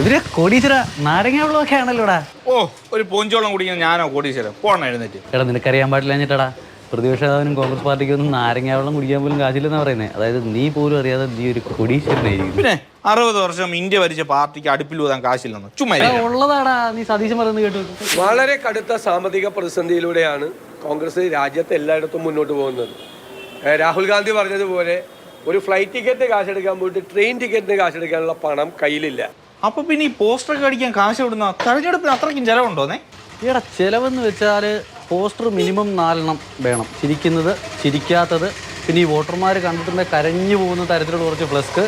ഇതിന് കോടീശ്വര നാരങ്ങ വെള്ളമൊക്കെ ആണല്ലോടാ. ഓ, ഒരു പോഞ്ചോളം കുടിക്കുന്ന ഞാനോ കോടീശ്വരം? പോണം എഴുന്നേറ്റ്. എടാ നിനക്കറിയാൻ പാടില്ല എന്നിട്ടടാ, പ്രതിപക്ഷ നേതാവിനും കോൺഗ്രസ് പാർട്ടിക്കൊന്നും നാരങ്ങ വെള്ളം കുടിക്കാൻ പോലും കാശില്ലെന്നാ പറയുന്നത്. അതായത് നീ പോലും അറിയാതെ നീ ഒരു കോടീശ്വരനായിരിക്കും. പിന്നെ 60 വർഷം ഇന്ത്യ ഭരിച്ച പാർട്ടിക്ക് അടുപ്പിൽ ഊതാൻ കാശില്ലെന്ന് ചുമ്മാ ഉള്ളതാടാ. നീ സതീശൻ പറയുന്നത് കേട്ടു. വളരെ കടുത്ത സാമ്പത്തിക പ്രതിസന്ധിയിലൂടെയാണ് കോൺഗ്രസ് രാജ്യത്ത് എല്ലായിടത്തും മുന്നോട്ട് പോകുന്നത്. രാഹുൽ ഗാന്ധി പറഞ്ഞതുപോലെ ഒരു ഫ്ലൈറ്റ് ടിക്കറ്റ് കാശെടുക്കാൻ പോയിട്ട് ട്രെയിൻ ടിക്കറ്റിന് കാശെടുക്കാനുള്ള പണം കയ്യിലില്ല. അപ്പൊ പിന്നെ ഈ പോസ്റ്ററൊക്കെ അടിക്കാൻ കാശ് വിടുന്ന തെരഞ്ഞെടുപ്പിന് അത്രയ്ക്കും ചെലവുണ്ടോന്നേ? ഈടാ ചെലവെന്ന് വെച്ചാൽ പോസ്റ്റർ മിനിമം 4 വേണം. ചിരിക്കുന്നത്, ചിരിക്കാത്തത്, പിന്നെ ഈ വോട്ടർമാർ കണ്ടിട്ടുണ്ടെ കരഞ്ഞു പോകുന്ന തരത്തിലുള്ള കുറച്ച് ഫ്ലസ്ക്,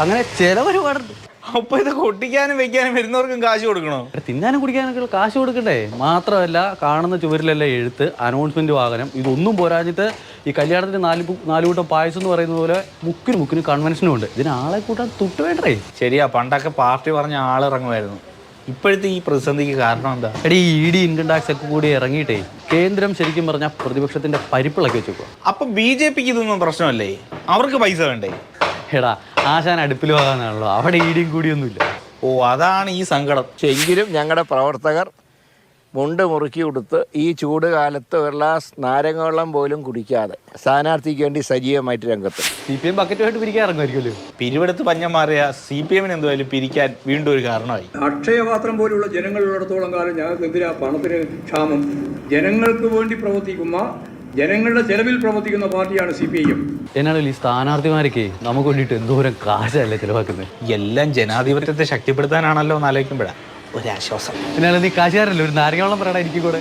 അങ്ങനെ ചെലവ് ഒരുപാടുണ്ട്. അപ്പൊ ഇത് കൊട്ടിക്കാനും വെക്കാനും വരുന്നവർക്കും കാശ് കൊടുക്കണോ? തിന്നാനും കുടിക്കാനൊക്കെ കാശ് കൊടുക്കണ്ടേ? മാത്രമല്ല കാണുന്ന ചുവരിലെല്ലാം എഴുത്ത്, അനൗൺസ്മെന്റ് വാഹനം, ഇതൊന്നും പോരാഞ്ഞിട്ട് ഈ കല്യാണത്തിന് 4 കൂട്ടം പായസം എന്ന് പറയുന്ന പോലെ മുക്കിന് കൺവെൻഷനും ഉണ്ട്. ഇതിന് ആളെ കൂട്ടാൻ തുട്ട് വേണ്ടേ? ശരിയാ, പണ്ടൊക്കെ പാർട്ടി പറഞ്ഞ ആളിറങ്ങുമായിരുന്നു. ഇപ്പോഴത്തെ ഈ പ്രതിസന്ധിക്ക് കാരണം എന്താ? എടീ ED ഇൻകം ടാക്സ് ഒക്കെ കൂടി ഇറങ്ങിയിട്ടേ കേന്ദ്രം ശരിക്കും പറഞ്ഞാൽ പ്രതിപക്ഷത്തിന്റെ പരിപ്പിളക്കി വെച്ചേക്കുക. അപ്പൊ BJPക്ക് ഇതൊന്നും പ്രശ്നമല്ലേ? അവർക്ക് പൈസ വേണ്ടേ? എടാ ആശാൻ അടുപ്പിൽ പോകാനാണല്ലോ, അവിടെ EDയും കൂടിയൊന്നുമില്ല. ഓ, അതാണ് ഈ സങ്കടം. എങ്കിലും ഞങ്ങളുടെ പ്രവർത്തകർ മുണ്ട് മുറുക്കി കൊടുത്ത് ഈ ചൂട് കാലത്ത് ഒരു ഗ്ലാസ് നാരങ്ങ വെള്ളം പോലും കുടിക്കാതെ സ്ഥാനാർത്ഥിക്ക് വേണ്ടി സജീവമായിട്ട് രംഗത്ത്. CPM ബക്കറ്റുമായിട്ട് പിരിക്കാൻ ഇറങ്ങുമായിരിക്കുമല്ലോ. പിരിവെടുത്ത് പഞ്ഞം മാറിയ CPM എന്തായാലും പിരിക്കാൻ വീണ്ടും ഒരു കാരണമായി. അക്ഷയപാത്രം പോലുള്ള ജനങ്ങളുള്ളിടത്തോളം കാലം ഞങ്ങൾക്ക് എന്തിനാ പണത്തിന് ക്ഷാമം? ജനങ്ങൾക്ക് വേണ്ടി പ്രവർത്തിക്കുന്ന, ജനങ്ങളുടെ ചെലവിൽ പ്രവർത്തിക്കുന്ന പാർട്ടിയാണ് CPIM. എന്നാലും ഈ സ്ഥാനാർത്ഥിമാരൊക്കെ നമുക്ക് വേണ്ടിയിട്ട് എന്തോരം കാശല്ലേ ചിലവാക്കുന്നത്. എല്ലാം ജനാധിപത്യത്തെ ശക്തിപ്പെടുത്താനാണല്ലോ എന്ന് ആലോചിക്കുമ്പോഴാണ് ഒരാശ്വാസം. എന്നാലും നീ കാശുകാരല്ലേ, ഒരു നാരങ്ങ വെള്ളം പറയടാ എനിക്ക് കൂടെ.